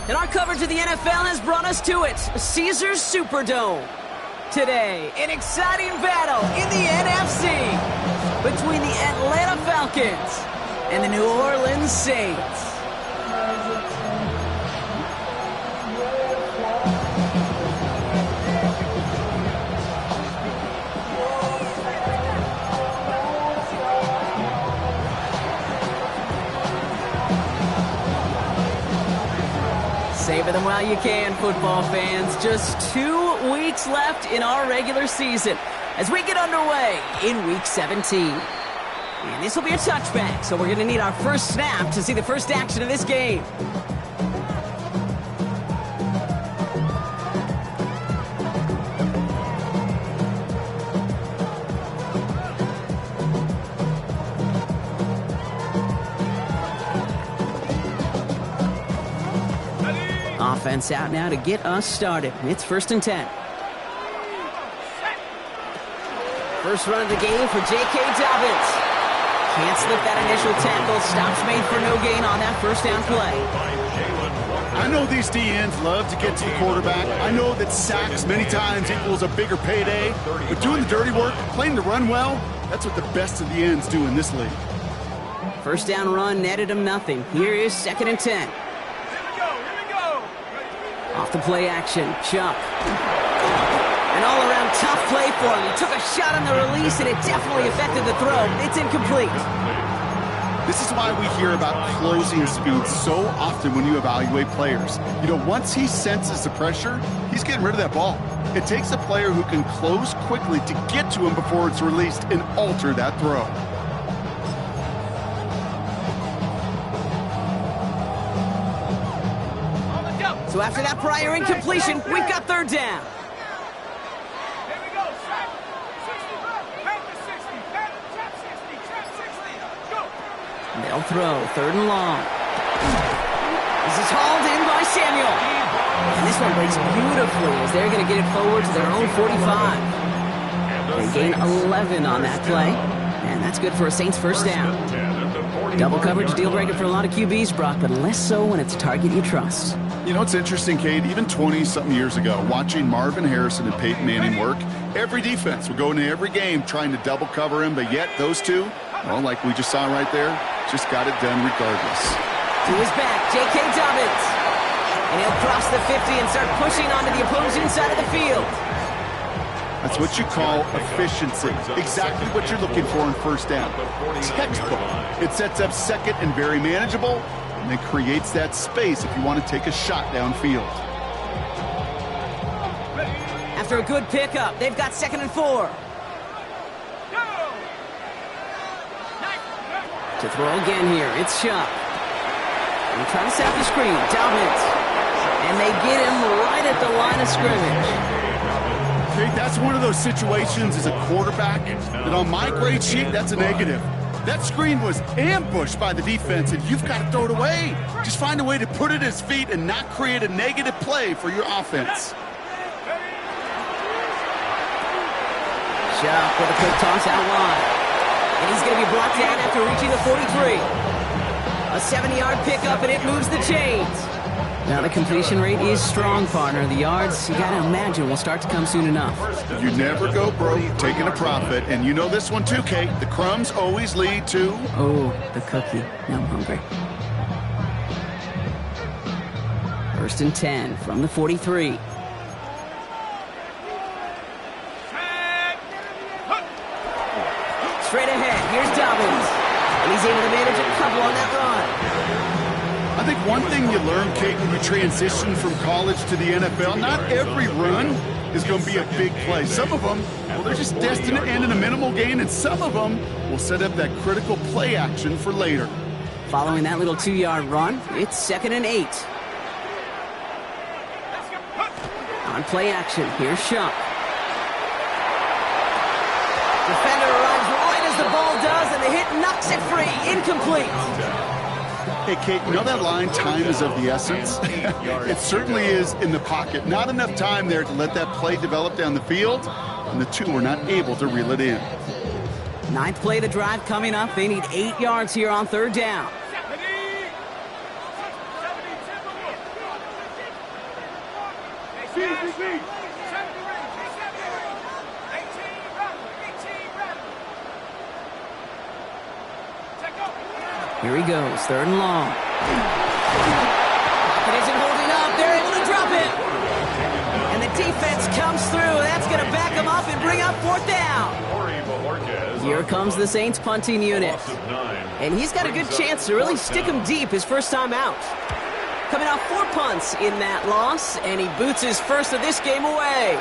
And our coverage of the NFL has brought us to it, Caesars Superdome. Today, an exciting battle in the NFC between the Atlanta Falcons and the New Orleans Saints. Savor them while you can, football fans. Just 2 weeks left in our regular season as we get underway in Week 17. And this will be a touchback, so we're going to need our first snap to see the first action of this game. Offense out now to get us started. It's 1st and 10. First run of the game for J.K. Dobbins. Can't slip that initial tackle. Stops made for no gain on that first down play. I know these DNs love to get to the quarterback. I know that sacks many times equals a bigger payday. But doing the dirty work, playing the run well, that's what the best of the ends do in this league. First down run netted him nothing. Here is 2nd and 10. Off the play action, Chuck. An all-around tough play for him. He took a shot on the release, and it definitely affected the throw. It's incomplete. This is why we hear about closing speed so often when you evaluate players. You know, once he senses the pressure, he's getting rid of that ball. It takes a player who can close quickly to get to him before it's released and alter that throw. So after that prior incompletion, we've got 3rd down. They'll throw 3rd and long. This is hauled in by Samuel. And this one breaks beautifully as they're going to get it forward to their own 45. They gain 11 on that play. And that's good for a Saints first down. Double coverage deal breaker for a lot of QBs, Brock, but less so when it's a target you trust. You know, it's interesting, Kate, even 20-something years ago, watching Marvin Harrison and Peyton Manning work, every defense would go into every game trying to double cover him, but yet those two, well, like we just saw right there, just got it done regardless. To his back, J.K. Dobbins. And he'll cross the 50 and start pushing onto the opposing side of the field. That's what you call efficiency. Exactly what you're looking for in first down. Textbook. It sets up second and very manageable, and it creates that space if you want to take a shot downfield. After a good pickup, they've got 2nd and 4. To throw again here, it's Chuck. And trying to set up the screen, Dobbins. And they get him right at the line of scrimmage. Okay, that's one of those situations as a quarterback that on my grade sheet, that's a negative. That screen was ambushed by the defense, and you've got to throw it away. Just find a way to put it at his feet and not create a negative play for your offense. Chuck with a quick toss out wide. And he's going to be brought down after reaching the 43. A 70-yard pickup, and it moves the chains. Now the completion rate is strong, partner. The yards, you got to imagine, will start to come soon enough. You never go broke taking a profit, and you know this one too, Kate. The crumbs always lead to... Oh, the cookie. Now I'm hungry. 1st and 10 from the 43. Straight ahead, here's Dobbins. And he's able to manage a couple on that run. I think one thing you learn, Kate, when you transition from college to the NFL, not every run is going to be a big play. Some of them, well, they're just destined to end in a minimal gain, and some of them will set up that critical play action for later. Following that little 2-yard run, it's 2nd and 8. On play action, here's Shuck. Defender arrives right as the ball does, and the hit knocks it free. Incomplete. Hey, Kate, you know that line, time is of the essence? It certainly is in the pocket. Not enough time there to let that play develop down the field, and the two were not able to reel it in. 9th play of the drive coming up. They need 8 yards here on 3rd down. Here he goes, 3rd and long. It isn't holding up. They're able to drop it. And the defense comes through. That's going to back him up and bring up 4th down. Here comes the Saints punting unit. And he's got a good chance to really stick him deep his first time out. Coming off 4 punts in that loss, and he boots his first of this game away.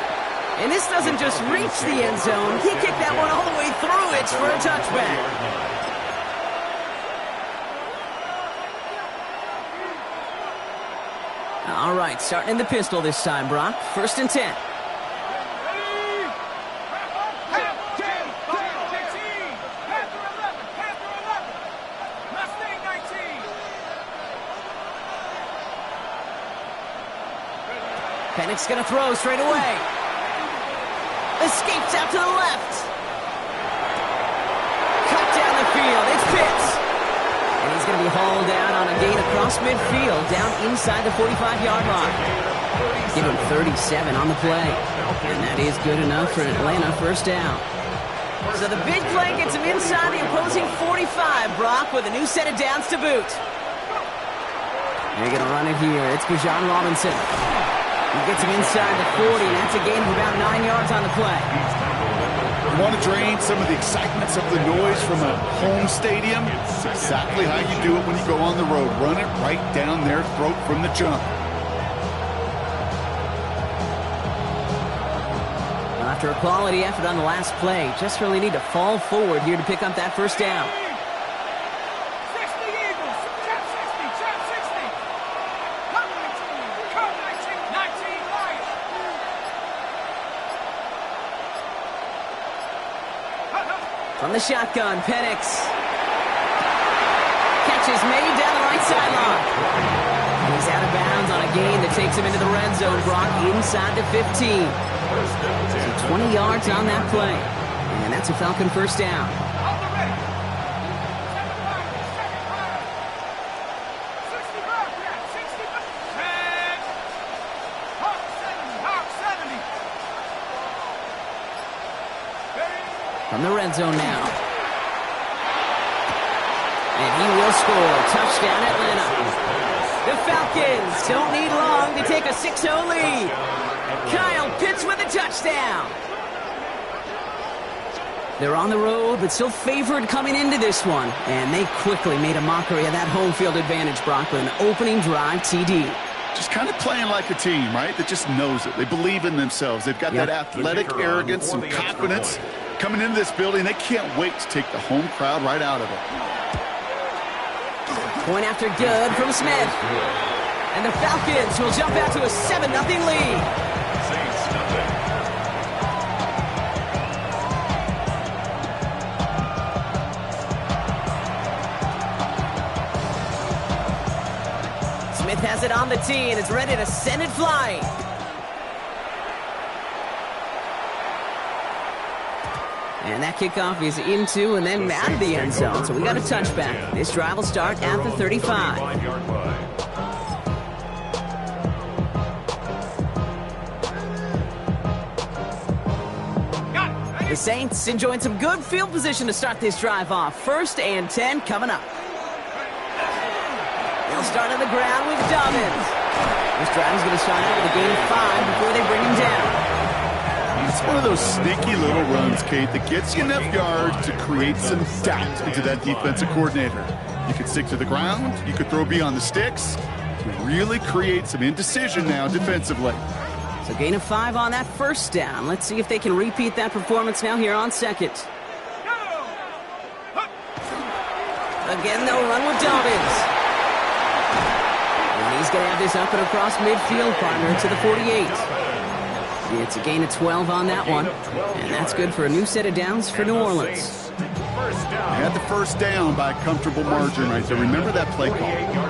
And this doesn't just reach the end zone. He kicked that one all the way through it for a touchback. All right, starting in the pistol this time, Brock. 1st and 10. Pennick's going to throw straight away. Escapes out to the left. Cut down the field. It's Pitts. And he's going to be hauled down on a gain across midfield, down inside the 45-yard line. Give him 37 on the play. And that is good enough for Atlanta, 1st down. So the big play gets him inside the opposing 45, Brock, with a new set of downs to boot. They're going to run it here. It's Bijan Robinson. He gets him inside the 40, and that's a gain of about 9 yards on the play. You want to drain some of the excitement, some of the noise from a home stadium? It's exactly how you do it when you go on the road. Run it right down their throat from the jump. After a quality effort on the last play, just really need to fall forward here to pick up that 1st down. From the shotgun, Penix. Catch is made down the right sideline. He's out of bounds on a gain that takes him into the red zone, Brock, inside the 15. So 20 yards on that play. And that's a Falcon 1st down. From the red zone now. And he will score. Touchdown, Atlanta. The Falcons don't need long to take a 6-0 lead. Kyle Pitts with a touchdown. They're on the road, but still favored coming into this one. And they quickly made a mockery of that home field advantage, Brock, with an opening drive TD. Just kind of playing like a team, right? That just knows it. They believe in themselves. They've got that athletic arrogance and confidence. Coming into this building, they can't wait to take the home crowd right out of it. Point after good from Smith. And the Falcons will jump out to a 7-0 lead. Smith has it on the tee and is ready to send it flying. And that kickoff is into and then out of the end zone. So we got a touchback. This drive will start at the 35. The Saints enjoying some good field position to start this drive off. 1st and 10 coming up. They'll start on the ground with Dobbins. This drive is going to start out with a gain of 5 before they bring him down. It's one of those sneaky little runs, Kate, that gets you enough yards to create some doubt into that defensive coordinator. You could stick to the ground. You could throw beyond the sticks. To really create some indecision now defensively. So gain of 5 on that 1st down. Let's see if they can repeat that performance now here on 2nd. Again, they'll run with Dobbins. And he's going to have this up and across midfield, partner to the 48. It's a gain of 12 on that one, and that's good for a new set of downs for New Orleans. They had the 1st down by a comfortable margin right there. Remember that play call.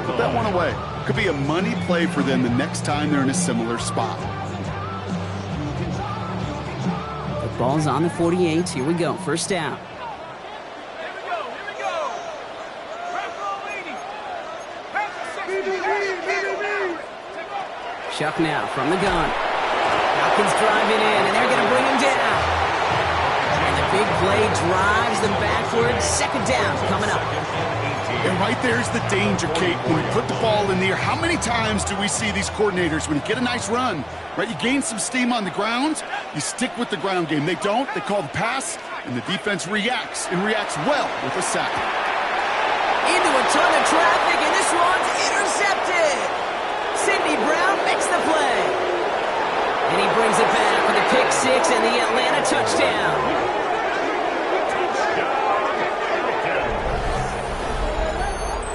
Put that one away. Could be a money play for them the next time they're in a similar spot. The ball's on the 48. Here we go. 1st down. Chuck now from the gun. Falcons driving in, and they're going to bring him down. And the big play drives them backwards. Second down coming up. And right there's the danger, Kate. When you put the ball in the air, how many times do we see these coordinators, when you get a nice run, right, you gain some steam on the ground, you stick with the ground game. They don't. They call the pass, and the defense reacts, and reacts well with a sack. Into a ton of traffic, and this one's intercepted. Sidney Brown makes the play. And he brings it back for the pick six and the Atlanta touchdown.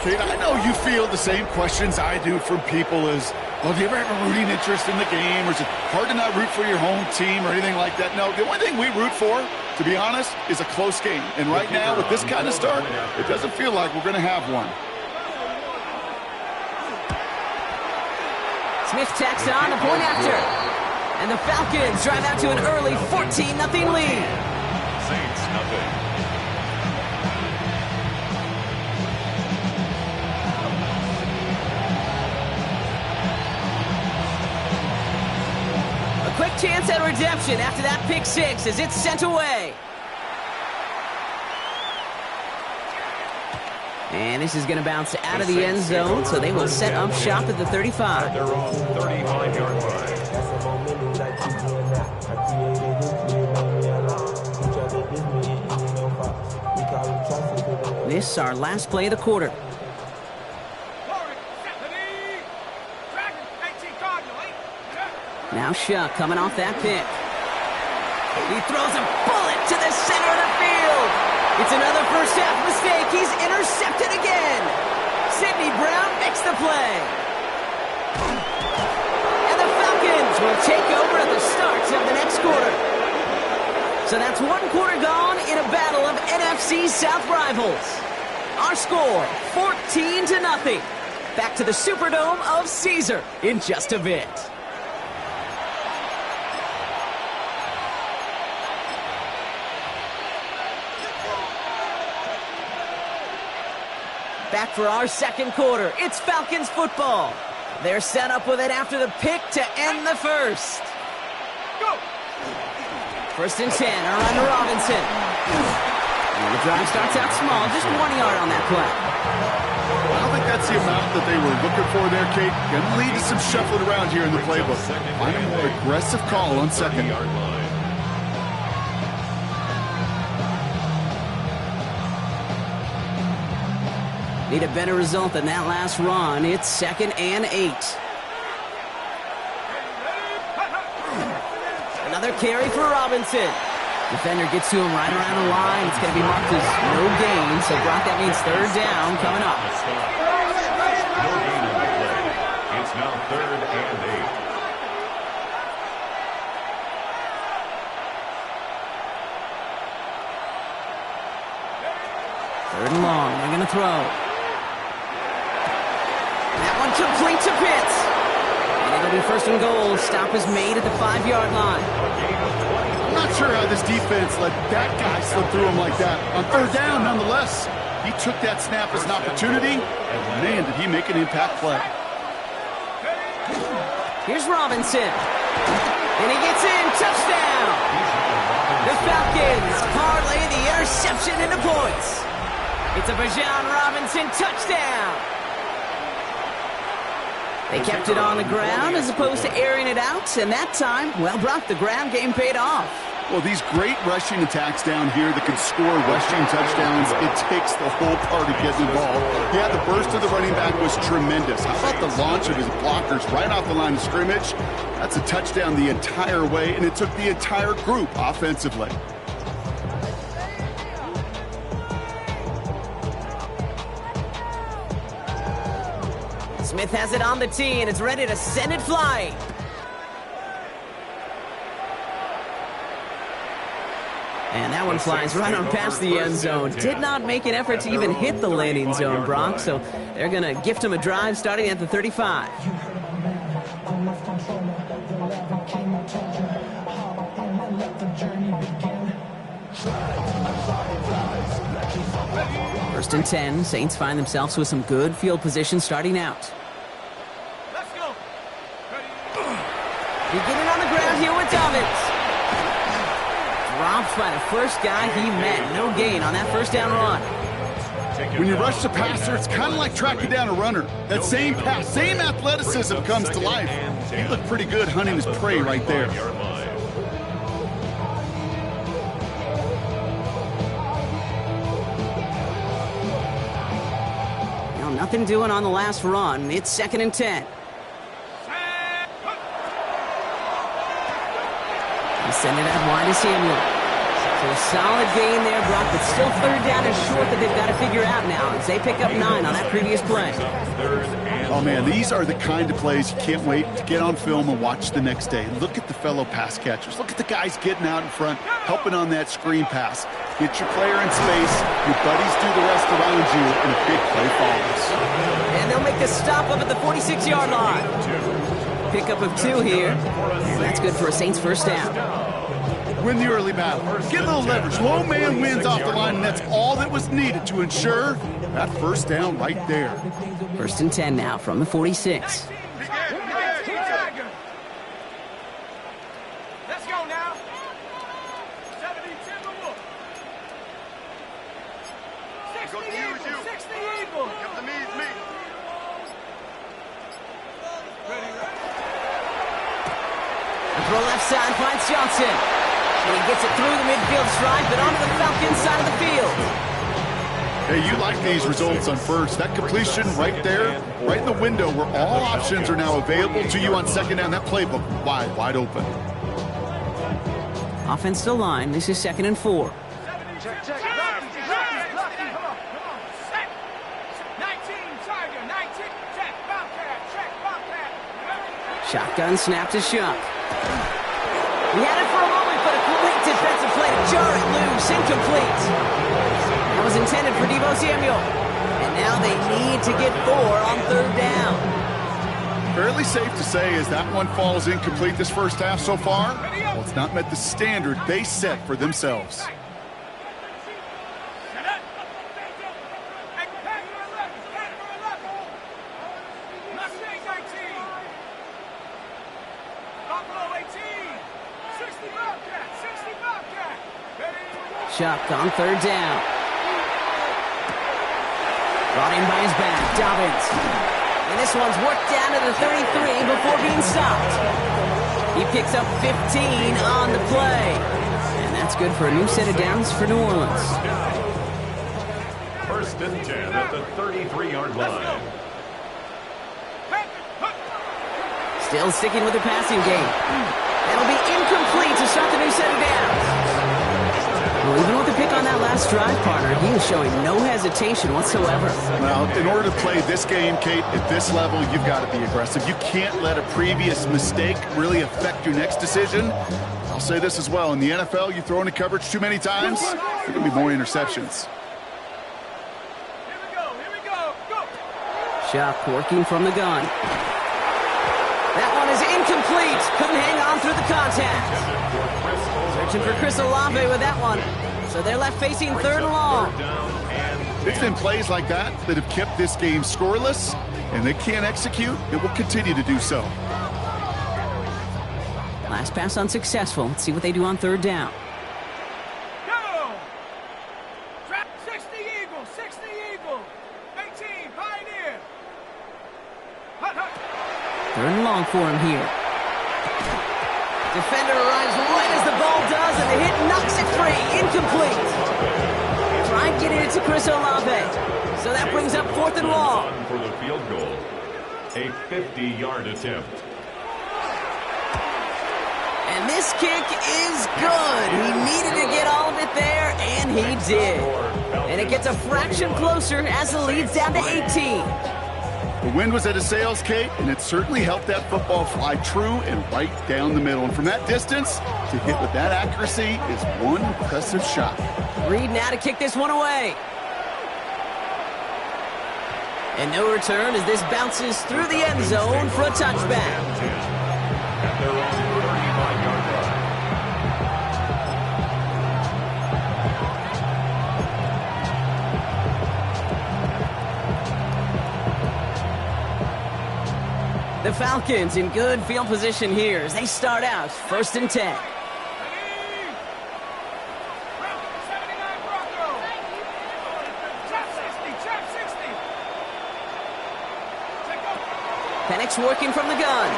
Kate, I know you feel the same questions I do from people as, well, do you ever have a rooting interest in the game, or is it hard to not root for your home team or anything like that? No, the only thing we root for, to be honest, is a close game. And right now, with this kind of start, it doesn't feel like we're going to have one. Smith tacks on the point after. And the Falcons drive out to an early 14-0 lead. Saints nothing. Quick chance at redemption after that pick six as it's sent away. And this is going to bounce out of the end zone, so they will set up shop at the 35. Their own 35-yard line. This is our last play of the quarter. Now Shuck coming off that pick. He throws a bullet to the center of the field. It's another first half mistake. He's intercepted again. Sidney Brown makes the play. And the Falcons will take over at the start of the next quarter. So that's one quarter gone in a battle of NFC South rivals. Our score, 14-0. Back to the Superdome of Caesar in just a bit. Back for our second quarter. It's Falcons football. They're set up with it after the pick to end the first. Go. 1st and 10, around to Robinson. And the drive starts out small, just 1 yard on that play. I don't think that's the amount that they were looking for there, Kate. Going to lead to some shuffling around here in the playbook. Find a more aggressive call on second. Need a better result than that last run. It's 2nd and 8. Another carry for Robinson. Defender gets to him right around the line. It's going to be marked as no gain. So, Brock, that means 3rd down coming up. No gain on the play. It's now 3rd and 8. 3rd and long. They're going to throw. That one complete to Pitts. And it'll be 1st and goal. Stop is made at the 5-yard line. I'm not sure how this defense let that guy slip through him like that. On 3rd down, nonetheless, he took that snap as an opportunity, and man, did he make an impact play. Here's Robinson. And he gets in. Touchdown. The Falcons parlay the interception into points. It's a Bijan Robinson touchdown. They kept it on the ground as opposed to airing it out, and that time, well, Brock, the ground game paid off. Well, these great rushing attacks down here that can score rushing touchdowns, it takes the whole party getting involved. Yeah, the burst of the running back was tremendous. How about the launch of his blockers right off the line of scrimmage? That's a touchdown the entire way, and it took the entire group offensively. Smith has it on the tee, and it's ready to send it flying. And that one flies right on past the end zone. Did not make an effort to even hit the landing zone, Brock, so they're going to gift him a drive starting at the 35. First and 10, Saints find themselves with some good field position starting out. Beginning on the ground here with Dobbins. Dropped by the first guy he met. No gain on that first down run. When you rush the passer, it's kind of like tracking down a runner. That same pass, same athleticism comes to life. He looked pretty good hunting his prey right there. Now, nothing doing on the last run. It's 2nd and 10. He sent it out wide to Samuel. So a solid gain there, Brock, but still 3rd down and short that they've got to figure out now as they pick up 9 on that previous play. Oh, man, these are the kind of plays you can't wait to get on film and watch the next day. Look at the fellow pass catchers. Look at the guys getting out in front, helping on that screen pass. Get your player in space, your buddies do the rest around you, and a big play follows. And they'll make the stop up at the 46-yard line. Pickup of 2 here, and that's good for a Saints first down. Win the early battle. Get a little leverage. Low man wins off the line, and that's all that was needed to ensure that first down right there. 1st and 10 now from the 46. Let's go now. 70 Timberwolf. 60 Eagle. 60 Eagle. Give the knees me. The throw left side finds Johnson. And he gets it through the midfield stride, but onto the Falcons side of the field. Hey, you like these results on first. That completion right there, right in the window where all options are now available to you on 2nd down. That playbook wide open. Offensive line, this is 2nd and 4. Check. Come on. Set. 19, Tiger. 19. Check. Bobcat. Shotgun snap to Shuck. He had it for a moment, but a complete defensive play to jar it loose, incomplete. That was intended for Deebo Samuel. And now they need to get 4 on 3rd down. Fairly safe to say as that one falls incomplete this first half so far, well, it's not met the standard they set for themselves. Chuck on 3rd down. Brought in by his back, Dobbins. And this one's worked down to the 33 before being stopped. He picks up 15 on the play. And that's good for a new set of downs for New Orleans. 1st and 10 at the 33-yard line. Still sticking with the passing game. That'll be incomplete to start the new set of downs. Well, even with the pick on that last drive, partner, he is showing no hesitation whatsoever. Well, in order to play this game, Kate, at this level, you've got to be aggressive. You can't let a previous mistake really affect your next decision. I'll say this as well. In the NFL, you throw into coverage too many times, there are going to be more interceptions. Here we go. Go. Shuck working from the gun. That one is incomplete. Couldn't hang on through the contact. Searching for Chris Olave with that one. So they're left facing 3rd and long. It's been plays like that that have kept this game scoreless, and they can't execute. It will continue to do so. Last pass unsuccessful. Let's see what they do on 3rd down. Go. 60 Eagle. 60 Eagle. 18 Pioneer. 3rd and long for him here. Defender arrives right as the ball does, and the hit knocks it free. Incomplete. Tried getting it to Chris Olave. So that brings up 4th and long. For the field goal. A 50-yard attempt. And this kick is good. He needed to get all of it there, and he did. And it gets a fraction closer as the lead's down to 18. The wind was at his sails, Kate, and it certainly helped that football fly true and right down the middle. And from that distance, to hit with that accuracy is one impressive shot. Reed now to kick this one away. And no return as this bounces through the end zone for a touchback. At their own 35-yard line. The Falcons in good field position here as they start out 1st and 10. Penix working from the gun.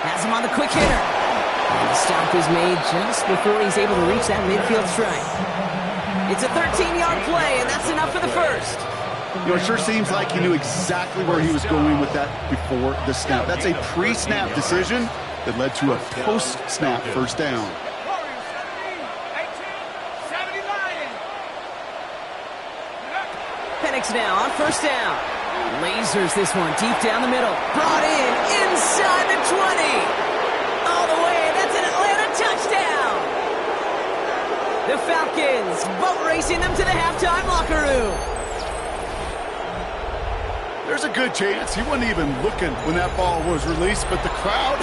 Has him on the quick hitter. And the stop is made just before he's able to reach that midfield strike. It's a 13-yard play, and that's enough for the first. You know, it sure seems like he knew exactly where he was going with that before the snap. That's a pre-snap decision that led to a post-snap first down. Penix now on 1st down. Lasers this one deep down the middle. Brought in inside the 20. All the way. That's an Atlanta touchdown. The Falcons boat racing them to the halftime locker room. There's a good chance he wasn't even looking when that ball was released, but the crowd,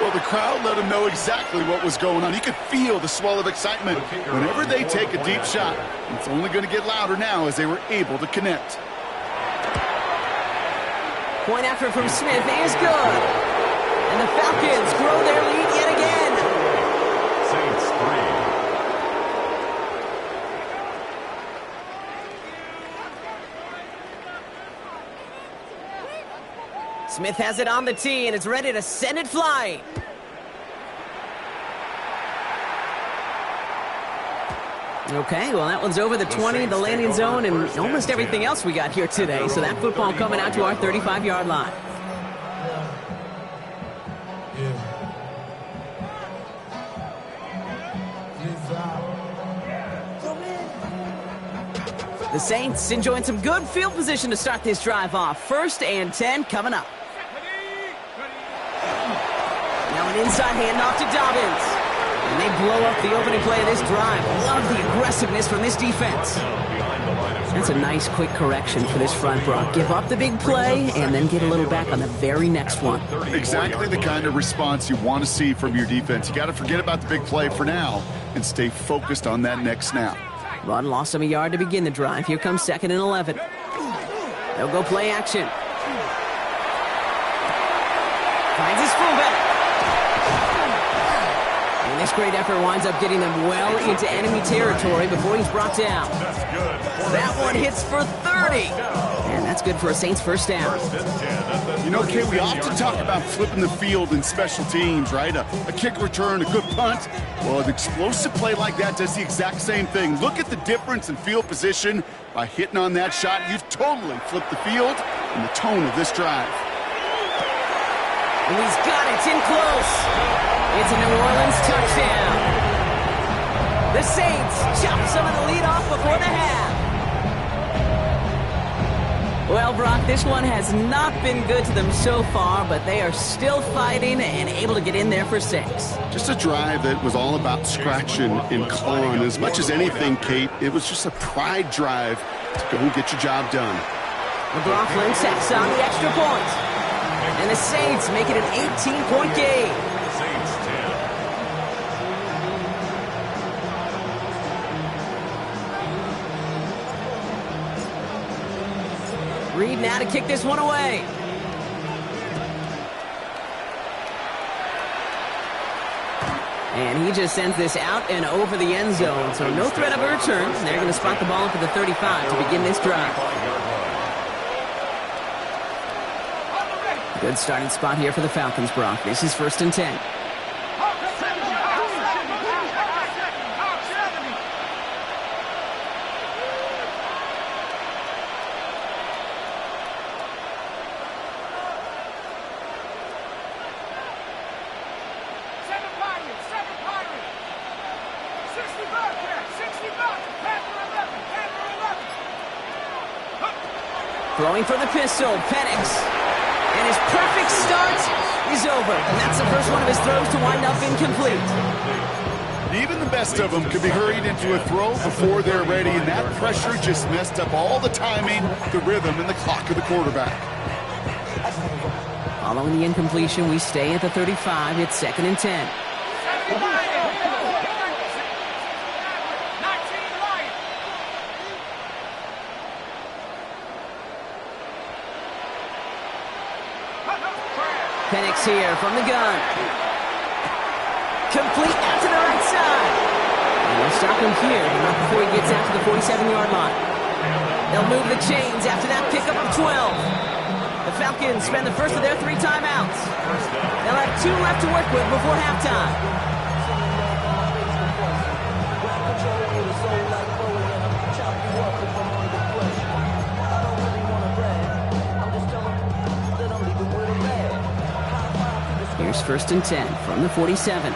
well, the crowd let him know exactly what was going on. He could feel the swell of excitement. Whenever they take a deep shot, it's only going to get louder now as they were able to connect. Point effort from Smith is good. And the Falcons grow their lead yet again. Saints 3. Smith has it on the tee and is ready to send it flying. Okay, well, that one's over the 20, the landing zone, and almost everything else we got here today. So that football coming out to our 35-yard line. The Saints enjoying some good field position to start this drive off. 1st and 10 coming up. Now an inside handoff to Dobbins. And they blow up the opening play of this drive. Love the aggressiveness from this defense. That's a nice quick correction for this front, Brock. Give up the big play and then get a little back on the very next one. Exactly the kind of response you want to see from your defense. You got to forget about the big play for now and stay focused on that next snap. Run lost him a yard to begin the drive. Here comes 2nd and 11. They'll go play action. Finds his fullback. And this great effort winds up getting them well into enemy territory before he's brought down. That one hits for 30. And that's good for a Saints 1st down. You know, Kay, we often talk about flipping the field in special teams, right? A kick return, a good punt. Well, an explosive play like that does the exact same thing. Look at the difference in field position. By hitting on that shot, you've totally flipped the field and the tone of this drive. And he's got it. It's in close. It's a New Orleans touchdown. The Saints chop some of the lead off before the half. Well, Brock, this one has not been good to them so far, but they are still fighting and able to get in there for 6. Just a drive that was all about scratching and clawing. As much as anything, Kate, it was just a pride drive to go and get your job done. McLaughlin sets on the extra point. And the Saints make it an 18-point game. Saints 10. Reed now to kick this one away. And he just sends this out and over the end zone. So no threat of a return. They're going to spot the ball up at the 35 to begin this drive. Good starting spot here for the Falcons, Brock. This is 1st and 10. Throwing for the pistol, Penix. And his perfect start is over. And that's the first one of his throws to wind up incomplete. Even the best of them could be hurried into a throw before they're ready, and that pressure just messed up all the timing, the rhythm, and the clock of the quarterback. Following the incompletion, we stay at the 35. It's 2nd and 10. Penix here from the gun. Complete out to the right side. And they'll stop him here, but not before he gets out to the 47-yard line. They'll move the chains after that pickup of 12. The Falcons spend the first of their 3 timeouts. They'll have 2 left to work with before halftime. Here's 1st and 10 from the 47.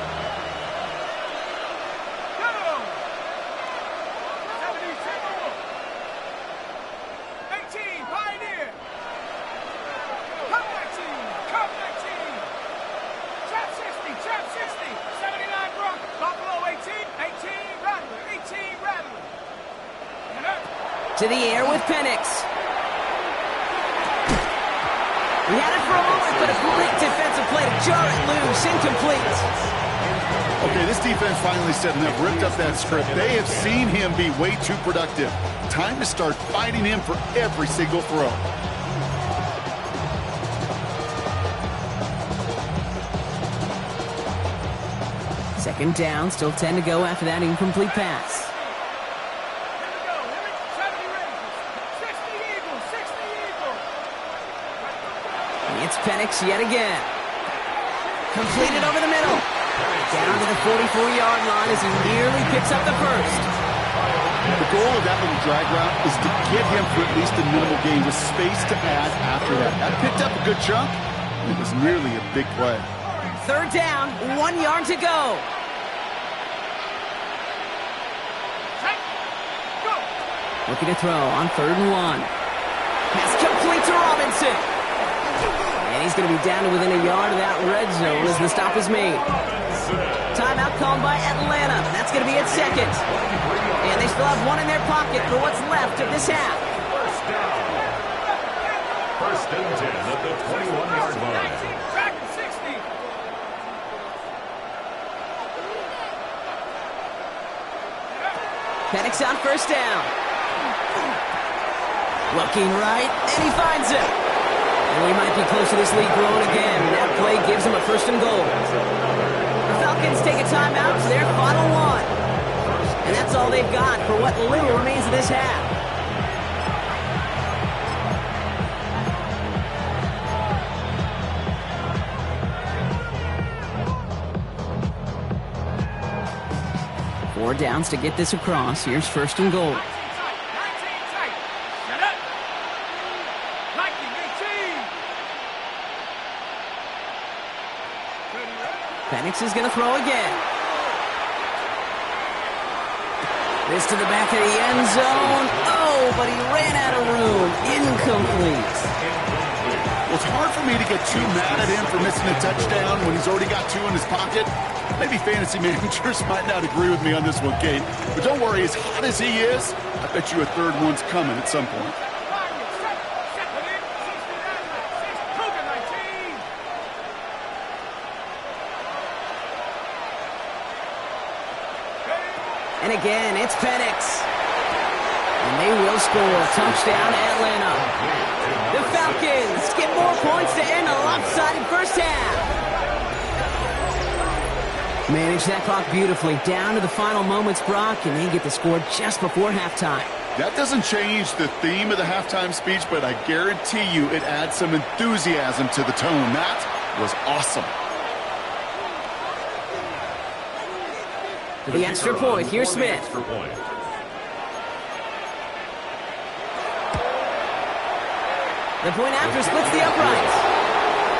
To the air with Penix. He had it for a moment, but a great defensive play to jar it loose. Incomplete. Okay, this defense finally said enough. Ripped up that script. They have seen him be way too productive. Time to start fighting him for every single throw. Second down, still 10 to go after that incomplete pass. It's Penix yet again. Completed over the middle. Down to the 44-yard line as he nearly picks up the first. The goal of that little drag route is to get him for at least a minimal gain with space to add after that. That picked up a good chunk. It was nearly a big play. 3rd down, 1 yard to go. Looking to throw on 3rd and 1. Pass complete to Robinson. And he's going to be down to within a yard of that red zone as the stop is made. Timeout called by Atlanta. That's going to be at 2nd. And they still have 1 in their pocket for what's left of this half. 1st and 10 at the 21-yard line. Penix on 1st down. Looking right, and he finds it. And we might be close to this lead growing again. That play gives him a 1st and goal. The Falcons take a timeout to their final 1. And that's all they've got for what little remains of this half. Four downs to get this across. Here's 1st and goal. Penix is going to throw again. This to the back of the end zone. Oh, but he ran out of room. Incomplete. Well, it's hard for me to get too mad at him for missing a touchdown when he's already got 2 in his pocket. Maybe fantasy managers might not agree with me on this one, Kate. But don't worry, as hot as he is, I bet you a 3rd one's coming at some point. And again, it's Penix. And they will score. Touchdown, Atlanta. The Falcons get more points to end a lopsided first half. Manage that clock beautifully. Down to the final moments, Brock, and they get the score just before halftime. That doesn't change the theme of the halftime speech, but I guarantee you it adds some enthusiasm to the tone. That was awesome. For the extra point, here's Smith. The point after splits the uprights.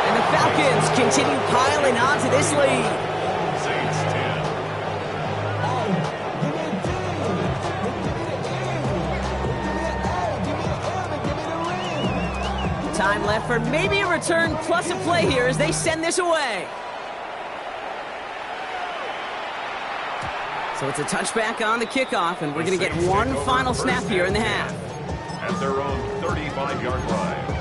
And the Falcons continue piling on to this lead. Time left for maybe a return plus a play here as they send this away. So it's a touchback on the kickoff, and we're going to get one final snap here in the half. At their own 35-yard line.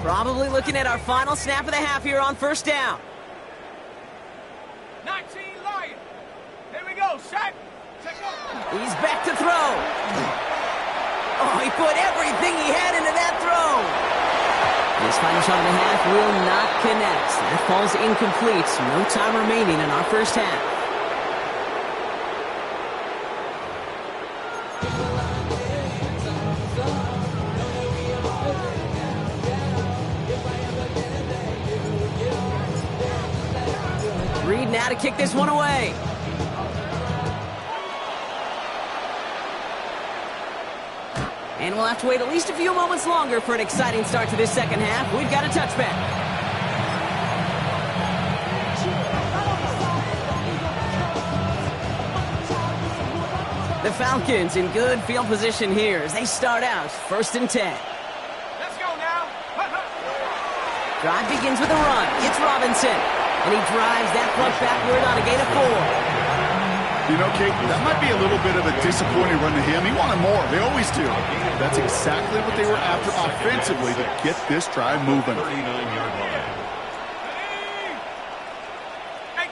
Probably looking at our final snap of the half here on first down. 19 Lion. Here we go, set. He's back to throw. Oh, he put everything he had into that throw. This final shot of the half will not connect. That falls incomplete. No time remaining in our first half. Reed now to kick this one away. And we'll have to wait at least a few moments longer for an exciting start to this second half. We've got a touchback. The Falcons in good field position here as they start out 1st and 10. Let's go now. Drive begins with a run. It's Robinson. And he drives that flush backward on a gain of 4. You know, Kate, that might be a little bit of a disappointing run to him. He wanted more. They always do. That's exactly what they were after offensively to get this drive moving. 39-yard line.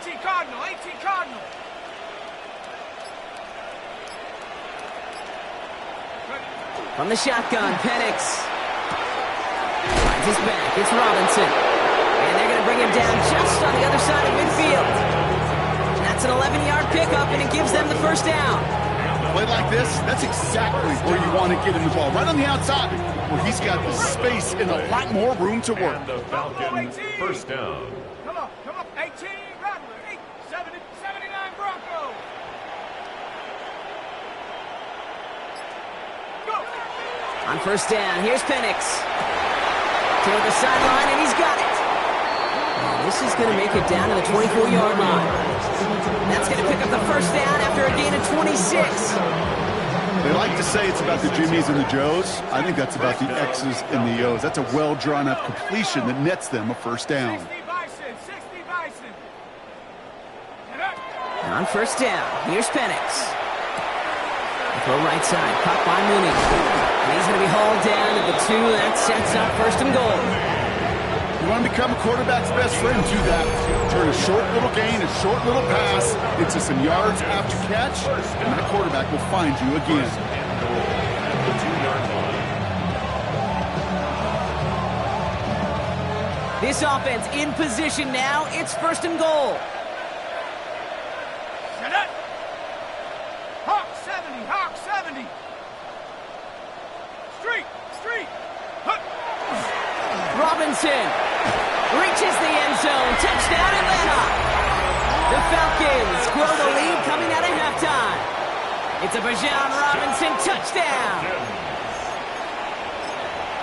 18 Cardinal, 18 Cardinal. From the shotgun, Penix. Finds his back. It's Robinson. And they're going to bring him down just on the other side of midfield. That's an 11-yard pickup, and it gives them the first down. Play like this, that's exactly where you want to get him the ball. Right on the outside, where he's got the space and a lot more room to work. And the Falcons first down. Come on, 18 Rattler, 79 Broncos. Go. On first down, here's Penix. Toward the sideline, and he's got it. And this is going to make it down to the 24-yard line. That's going to pick up the first down after a gain of 26. They like to say it's about the Jimmies and the Joes. I think that's about the X's and the O's. That's a well-drawn-up completion that nets them a first down. 60 Bison. And on first down, here's Penix. Throw right side, caught by Mooney. And he's going to be hauled down at the 2. That sets up 1st and goal. You want to become a quarterback's best friend, do that. Turn a short little gain, a short little pass into some yards after catch, and that quarterback will find you again. The 2-yard line. This offense in position now. It's 1st and goal. Set up. Hawk 70. Street. Robinson reaches the end zone. Touchdown, Atlanta. The Falcons grow the lead coming out of halftime. It's a Bijan Robinson touchdown.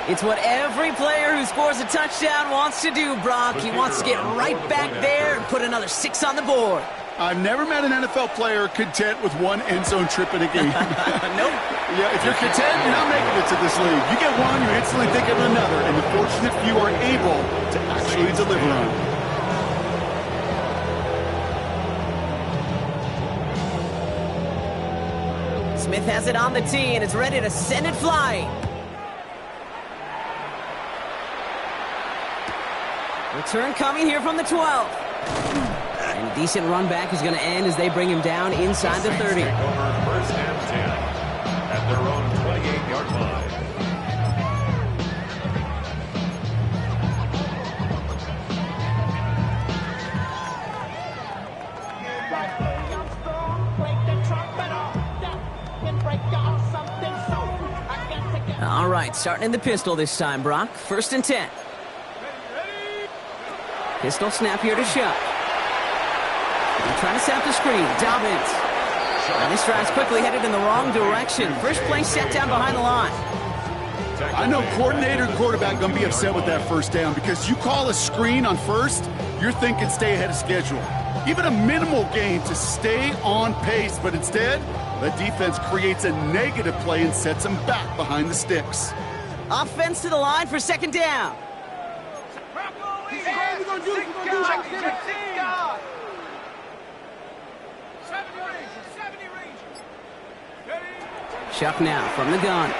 It's what every player who scores a touchdown wants to do, Brock. He wants to get right back there and put another 6 on the board. I've never met an NFL player content with one end zone trip in a game. Nope. Yeah, if you're content, you're not making it to this league. You get one, you instantly think of another, and the fortunate few are able to actually deliver on it. Smith has it on the tee and is ready to send it flying. Return coming here from the 12. And a decent run back is going to end as they bring him down inside the 30. Take over 1st and 10 at their own 28-yard line. All right, starting in the pistol this time, Brock. 1st and 10. Pistol snap here to Shuck. Trying to set up the screen. Dobbins. And this drive's quickly headed in the wrong direction. First play set down behind the line. I know coordinator and quarterback going to be upset with that first down because you call a screen on first, you're thinking stay ahead of schedule. Even a minimal gain to stay on pace, but instead, the defense creates a negative play and sets them back behind the sticks. Offense to the line for 2nd down. Shuck now from the gun.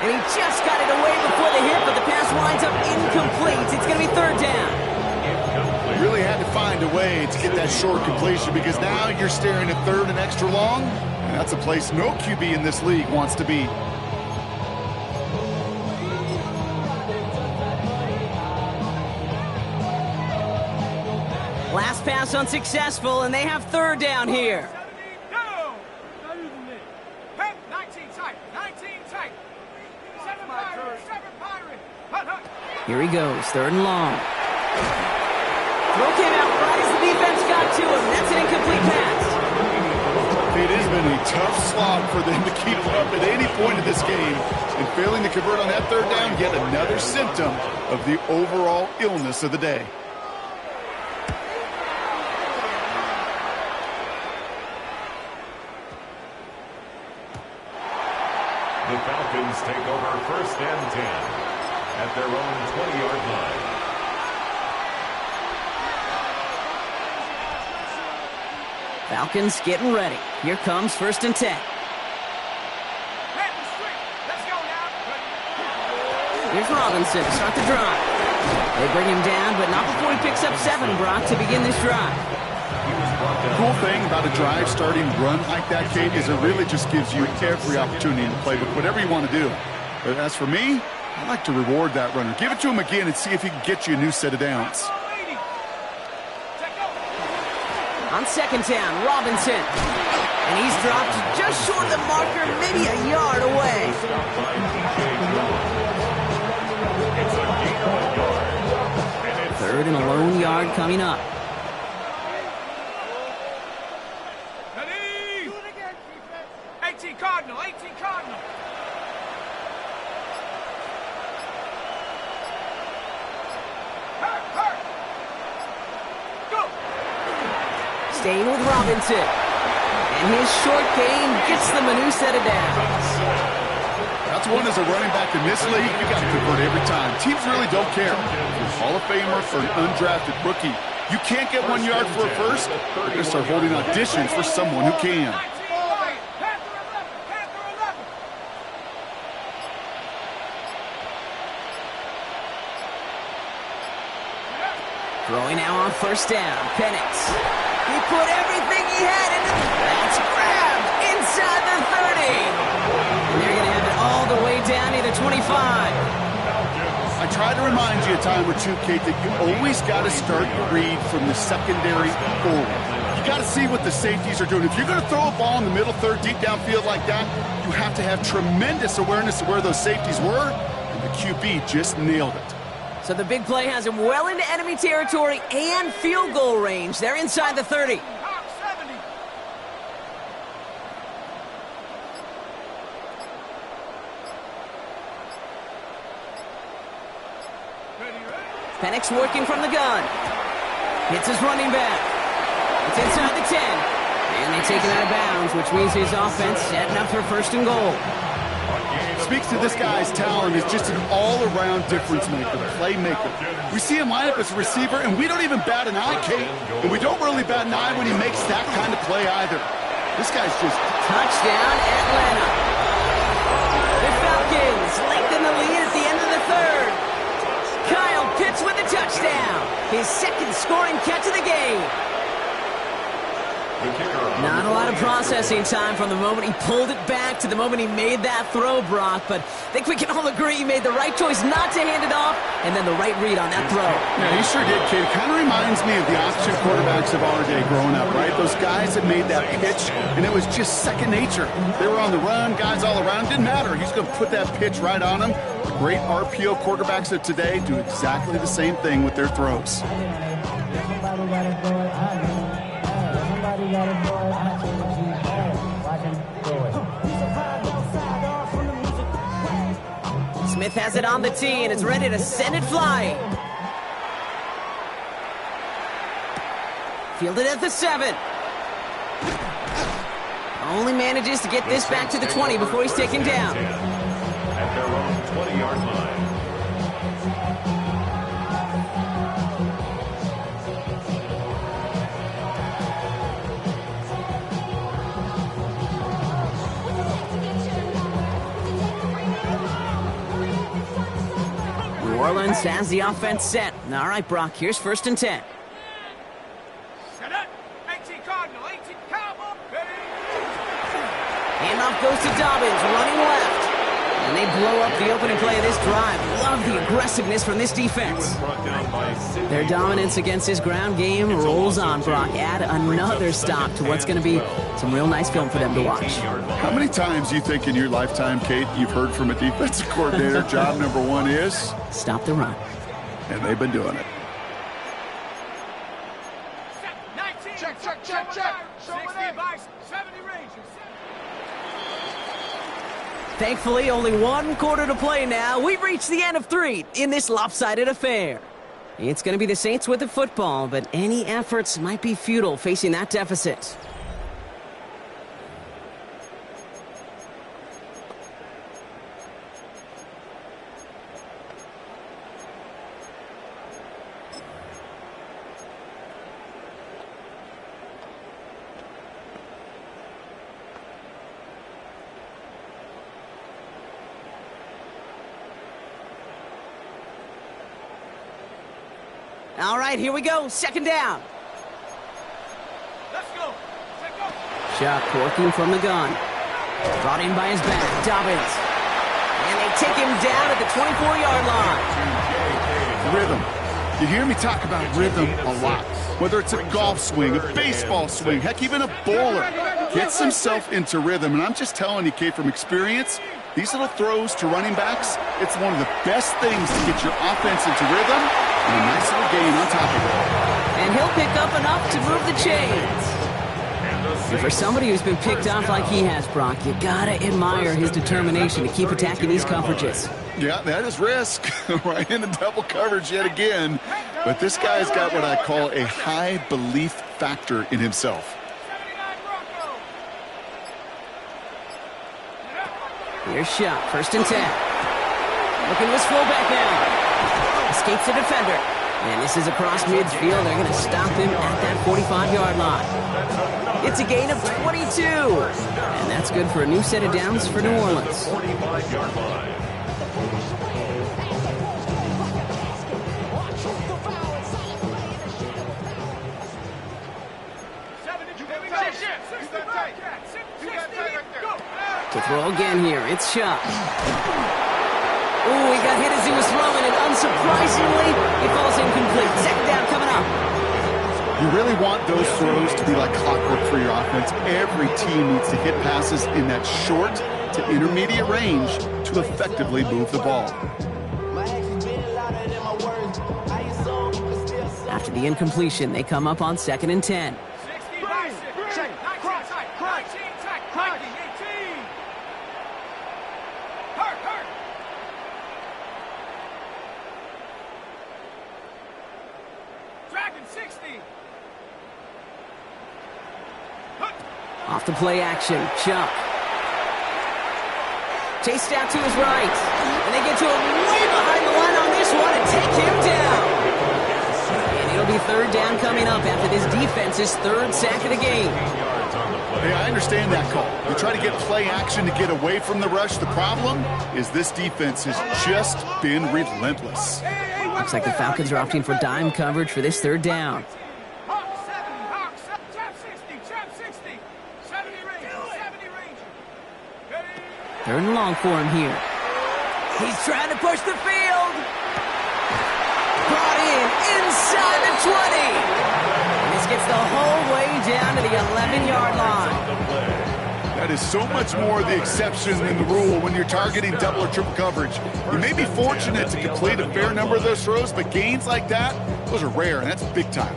And he just got it away before the hit, but the pass winds up incomplete. It's going to be third down. Really had to find a way to get that short completion because now you're staring at third and extra long. And that's a place no QB in this league wants to be. Last pass unsuccessful, and they have third down here. Here he goes, third and long. Throw came out right as the defense got to him. That's an incomplete pass. It has been a tough slog for them to keep up at any point in this game. And failing to convert on that third down, yet another symptom of the overall illness of the day. The Falcons take over first and 10 at their own 20-yard line. Falcons getting ready. Here comes first and 10. Here's Robinson to start the drive. They bring him down, but not before he picks up 7, Brock, to begin this drive. The cool thing about a drive starting run like that, Kate, is it really just gives you every opportunity to play with whatever you want to do. But as for me, I like to reward that runner. Give it to him again and see if he can get you a new set of downs. On second down, Robinson. And he's dropped just short of the marker, maybe a yard away. Third and a lone yard coming up. Ready? 18 Cardinal, 18 Cardinal. Staying with Robinson. And his short gain gets them a new set of downs. That's one as a running back in this league, you got to convert every time. Teams really don't care. If you're a Hall of Famer for an undrafted rookie, you can't get 1 yard for a first, they're going to start holding auditions for someone who can. Throwing now on first down, Penix. He put everything he had into that's grabbed inside the 30. And they're going to have it all the way down to the 25. I try to remind you a time or two, Kate, that you always got to start your read from the secondary forward. You got to see what the safeties are doing. If you're going to throw a ball in the middle third, deep downfield like that, you have to have tremendous awareness of where those safeties were, and the QB just nailed it. So the big play has him well into enemy territory and field goal range. They're inside the 30. Penix working from the gun. Hits his running back. It's inside the 10. And they take it out of bounds, which means his offense setting up for first and goal. Speaks to this guy's talent as just an all-around difference maker, playmaker. We see him line up as a receiver, and we don't even bat an eye, Kate. And we don't really bat an eye when he makes that kind of play either. This guy's just... Touchdown, Atlanta. The Falcons lengthen the lead at the end of the third. Kyle Pitts with a touchdown. His second scoring catch of the game. Not a lot of processing time from the moment he pulled it back to the moment he made that throw, Brock. But I think we can all agree he made the right choice not to hand it off, and then the right read on that throw. Yeah, he sure did, kid. It kind of reminds me of the option quarterbacks of our day growing up, right? Those guys that made that pitch, and it was just second nature. They were on the run, guys all around. Didn't matter. He's going to put that pitch right on them. The great RPO quarterbacks of today do exactly the same thing with their throws. Smith has it on the tee and is ready to send it flying. Fielded at the 7. Only manages to get this back to the 20 before he's taken down. At their own 20-yard line. New Orleans has the offense set. All right, Brock, here's 1st and 10. Set it. 18 Cardinal, 18 Cowboy. Handoff goes to Dobbins, running left. And they blow up the opening play of this drive. Love the aggressiveness from this defense. Their dominance against this ground game rolls on, Brock. Add another stop to what's going to be some real nice film for them to watch. How many times do you think in your lifetime, Kate, you've heard from a defensive coordinator, job number 1 is? Stop the run. And they've been doing it. 19. Check. 60 by 70 Rangers. Thankfully, only 1 quarter to play now. We've reached the end of 3 in this lopsided affair. It's going to be the Saints with the football, but any efforts might be futile facing that deficit. All right, here we go. 2nd down. Let's go. Take go. Chuck working from the gun. Brought in by his back, Dobbins. And they take him down at the 24-yard line. Rhythm. You hear me talk about rhythm a lot. Whether it's a golf swing, a baseball swing, heck, even a bowler gets himself into rhythm. And I'm just telling you, Kate, from experience, these little throws to running backs, it's one of the best things to get your offense into rhythm and a nice little gain on top of it. And he'll pick up enough to move the chains. And for somebody who's been picked off like he has, Brock, you gotta admire his determination to keep attacking these coverages. Yeah, that is risk. Right into double coverage yet again. But this guy's got what I call a high belief factor in himself. 79 Broncos. Here's Shot, 1st and 10. Looking to his fullback now. Escapes the defender. And this is across midfield. They're going to stop him at that 45-yard line. It's a gain of 22. And that's good for a new set of downs for New Orleans. 45-yard line. To throw again here, it's Shot. Ooh, he got hit as he was throwing, and unsurprisingly, it falls incomplete. 2nd down coming up. You really want those throws to be like clockwork for your offense. Every team needs to hit passes in that short to intermediate range to effectively move the ball. After the incompletion, they come up on 2nd and 10. 60 by 6. 19 tack. 18. Hurt. Dragon 60. Off the play action, Chuck. Chased out to his right. And they get to him way behind the line on this one and take him down. And it'll be 3rd down coming up after this defense's 3rd sack of the game. Hey, I understand that call. You try to get play action to get away from the rush. The problem is this defense has just been relentless. Looks like the Falcons are opting for dime coverage for this 3rd down. Hawk 7. Trap 60. 70 Rangers. 3rd and long for him here. He's trying to push the field. Brought in inside the 20. And this gets the whole way down to the 11-yard line. That is so much more the exception than the rule when you're targeting double or triple coverage. You may be fortunate to complete a fair number of those throws, but gains like that, those are rare, and that's big time.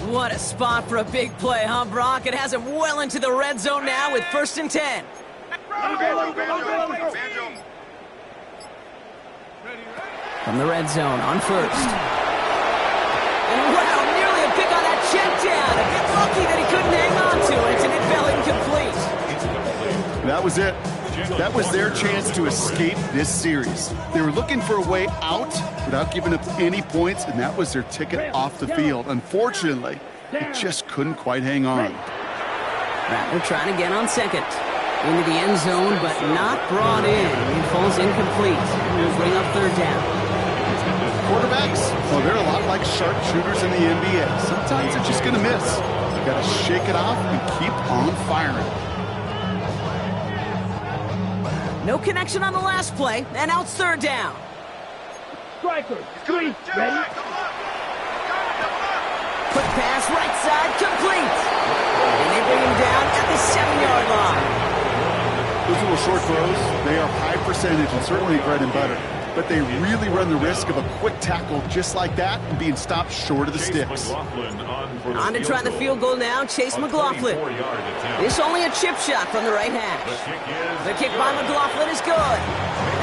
What a spot for a big play, huh, Brock? It has him well into the red zone now with 1st and 10. From the red zone on 1st. And wow, nearly a pick on that check down. A bit lucky that he couldn't hang on to it, and it fell incomplete. That was it. That was their chance to escape this series. They were looking for a way out without giving up any points, and that was their ticket off the field. Unfortunately, they just couldn't quite hang on. Rattler trying again on second. Into the end zone, but not brought in. It falls incomplete. We'll bring up third down. Quarterbacks, well, they're a lot like sharpshooters in the NBA. Sometimes they're just going to miss. You got to shake it off and keep on firing. No connection on the last play, and now it's third down. Strikers, 3, ready? Quick pass, right side, complete. And they bring him down at the 7-yard line. Those little short throws, they are high percentage and certainly bread and butter. But they really run the risk of a quick tackle just like that and being stopped short of the sticks. On to try the field goal now, Chase McLaughlin. This only a chip shot from the right hash. The kick by McLaughlin is good.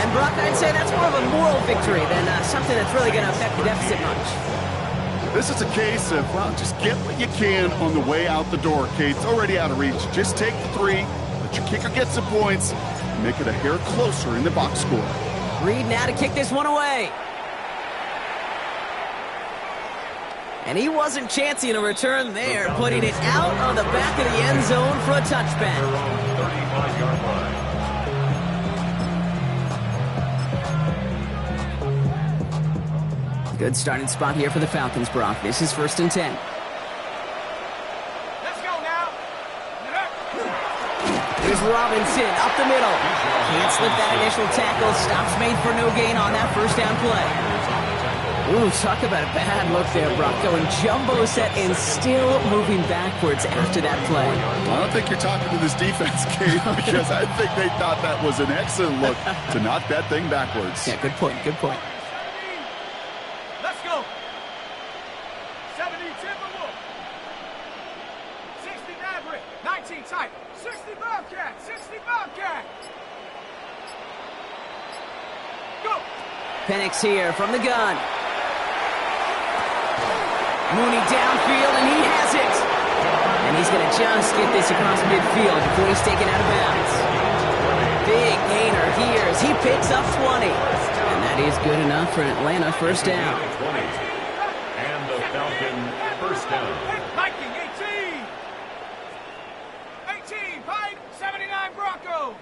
And Brock, I'd say that's more of a moral victory than something that's really going to affect the deficit much. This is a case of, well, just get what you can on the way out the door, Kate. It's already out of reach. Just take the 3, let your kicker get some points, and make it a hair closer in the box score. Reed now to kick this one away. And he wasn't chancing a return there, putting it out on the back of the end zone for a touchback. Good starting spot here for the Falcons, Brock. This is 1st and 10. Let's go now. Here's Robinson up the middle. Can't slip that initial tackle. Stops made for no gain on that first down play. Ooh, talk about a bad look there, Brock. Going jumbo set and still moving backwards after that play. I don't think you're talking to this defense, Kate, because I think they thought that was an excellent look to knock that thing backwards. Yeah, good point, good point. Let's go. 70 Timberwolf. 60 Maverick. 19 Tiger. 60 Bobcat. 60 Bobcat. Go. Penix here from the gun. Mooney downfield, and he has it. And he's going to just get this across midfield before he's taken out of bounds. Big gainer here as he picks up 20. And that is good enough for an Atlanta first down. And the Falcon first down. Viking 18. 18. Pine 79 Bronco.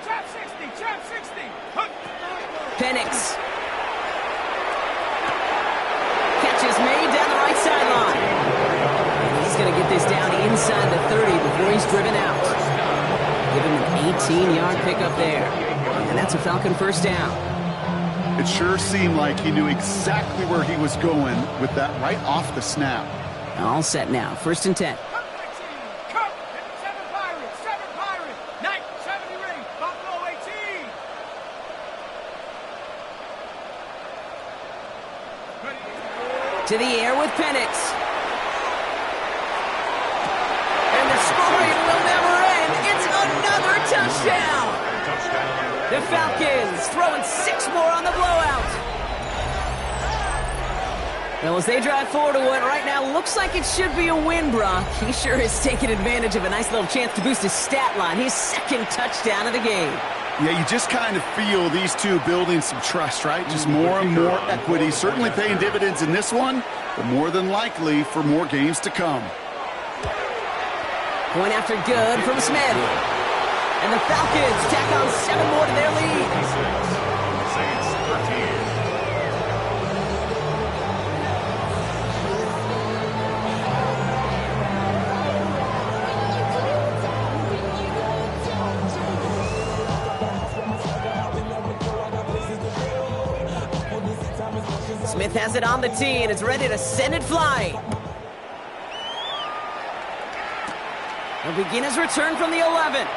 Trap 60. Trap 60. Penix. Catch is made down the right sideline. And he's going to get this down inside the 30 before he's driven out. Give him an 18-yard pickup there. And that's a Falcon first down. It sure seemed like he knew exactly where he was going with that right off the snap. All set now. 1st and 10. Cup 7 Pirates. 7 Pirates. Knight 70 ring. Buffalo 18. To the air with Penix. And the scoring will never end. It's another touchdown. The Falcons throwing 6 more on the blowout. Well, as they drive forward to what right now looks like it should be a win, Brock. He sure is taking advantage of a nice little chance to boost his stat line. His 2nd touchdown of the game. Yeah, you just kind of feel these two building some trust, right? Just more and more equity. Certainly paying dividends in this one, but more than likely for more games to come. Point after good from Smith. And the Falcons tack on 7 more to their lead. Saints 13. Smith has it on the tee and is ready to send it flying. He'll begin his return from the 11.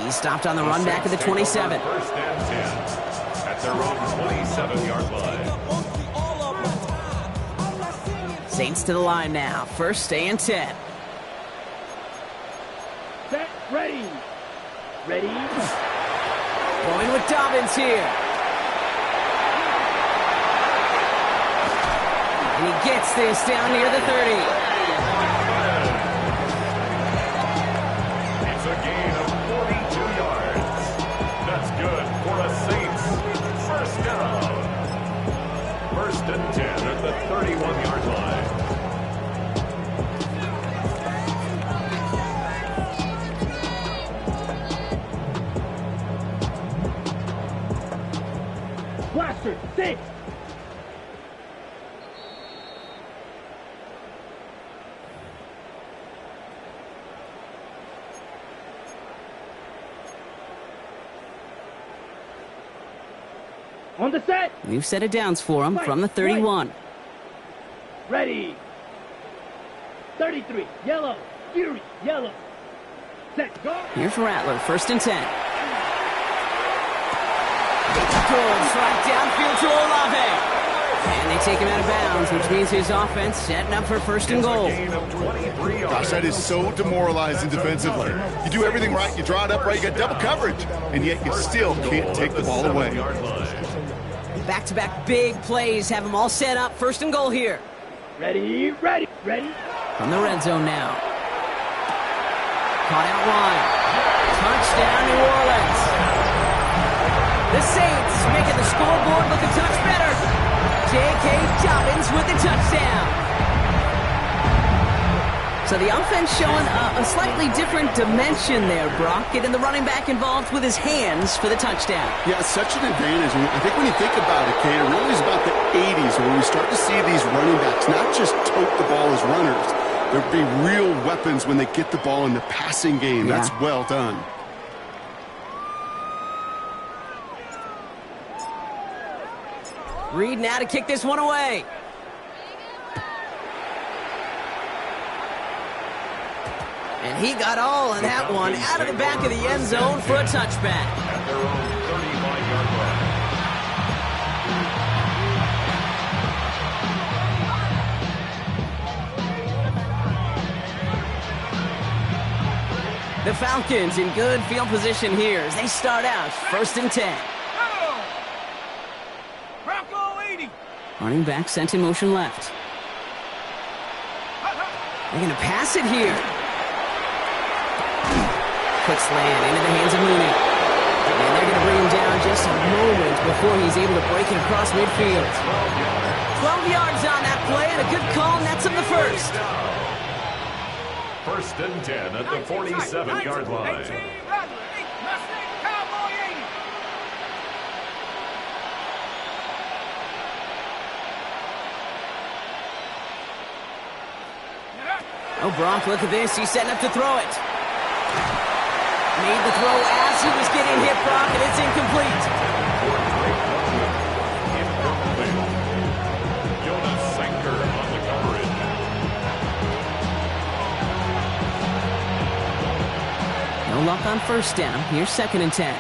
He's stopped on the run back at the 27. 1st and 10 at their own 27-yard line. Saints to the line now. 1st and 10. Set. Ready. Ready. Going with Dobbins here. And he gets this down near the 30. It's a gain of 42 yards. That's good for a Saints first down. First and 10 at the 31-yard line. Blaster, 6. On the set. New set of downs for him from the 31. Ready. 33. Yellow. Fury. Yellow. Set. Go. Here's Rattler, first and 10. Goes right downfield to Olave. And they take him out of bounds, which means his offense setting up for first and goal. Gosh, that is so demoralizing defensively. You do everything right, you draw it up right, you got double coverage, and yet you still can't take the ball away. Back-to-back big plays have them all set up. First and goal here. Ready. Ready. Ready. From the red zone now. Caught out wide. Touchdown, New Orleans. The Saints making the scoreboard look a touch better. J.K. Dobbins with the touchdown. So the offense showing a slightly different dimension there, Brock. Getting the running back involved with his hands for the touchdown. Yeah, it's such an advantage. I think when you think about it, Kate, it really is about the 80s when we start to see these running backs not just tote the ball as runners. There'll be real weapons when they get the ball in the passing game. Yeah. That's well done. Reed now to kick this one away. And he got all of that one out of the back of the end zone for a touchback. At their own 35-yard line. The Falcons in good field position here as they start out first and 10. Bronco 80. Running back sent in motion left. They're going to pass it here. Quick slant into the hands of Mooney. And they're going to bring him down just a moment before he's able to break it across midfield. 12 yards on that play and a good call, nets him the first. First and 10 at the 47-yard line. Oh, Brock, look at this. He's setting up to throw it. Made the throw as he was getting hit, Brock, and it's incomplete. Jonas Sanker on the coverage. No luck on first down. Here's second and 10.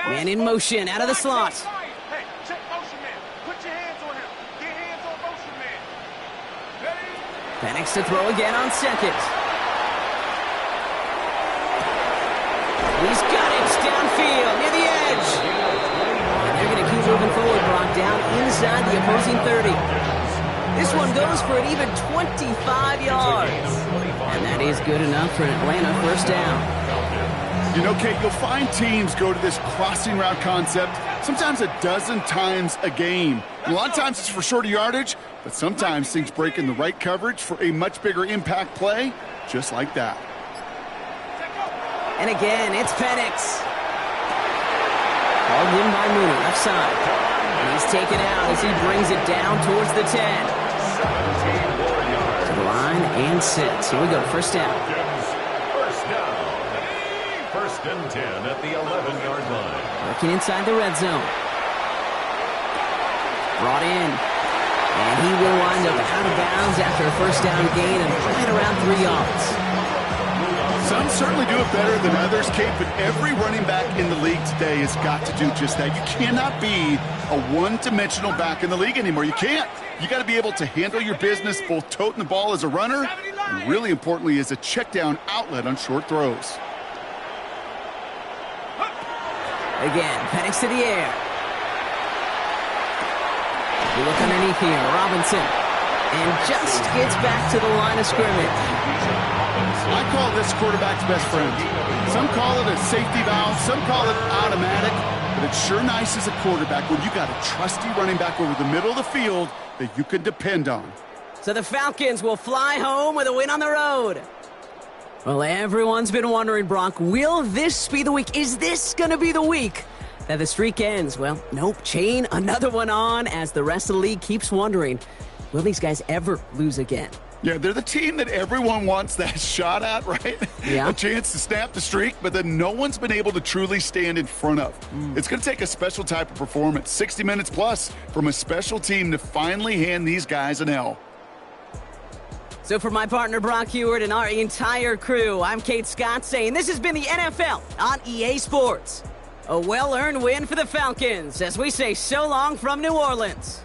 Man in motion, out of the slot. Hey, check motion man. Put your hands on him. Get hands on motion man. Ready? Penix to throw again on second. He's got it downfield near the edge. And they're going to keep moving forward, Brock, down inside the opposing 30. This one goes for an even 25 yards. And that is good enough for an Atlanta first down. You know, Kate, you'll find teams go to this crossing route concept sometimes a dozen times a game. A lot of times it's for shorter yardage, but sometimes things break in the right coverage for a much bigger impact play, just like that. And again, it's Penix. Called in by Mooney, left side. And he's taken out as he brings it down towards the 10. 17 more yards. To the line and sits. Here we go, first down. First down. First and 10 at the 11-yard line. Working inside the red zone. Brought in. And he will wind up out of bounds after a first down gain of right around 3 yards. Some certainly do it better than others, Kate, but every running back in the league today has got to do just that. You cannot be a one-dimensional back in the league anymore. You can't. You got to be able to handle your business, both toting the ball as a runner, and really importantly, as a check-down outlet on short throws. Again, Penix to the air. You look underneath here, Robinson. And just gets back to the line of scrimmage. I call this quarterback's best friend. Some call it a safety valve, some call it automatic, but it's sure nice as a quarterback when you got a trusty running back over the middle of the field that you can depend on. So the Falcons will fly home with a win on the road. Well, everyone's been wondering, Brock, will this be the week? Is this going to be the week that the streak ends? Well, nope, chain another one on as the rest of the league keeps wondering, will these guys ever lose again? Yeah, they're the team that everyone wants that shot at, right? Yeah. A chance to snap the streak, but then no one's been able to truly stand in front of. It's going to take a special type of performance, 60 minutes plus, from a special team to finally hand these guys an L. So for my partner Brock Heward and our entire crew, I'm Kate Scott saying this has been the NFL on EA Sports. A well-earned win for the Falcons as we say so long from New Orleans.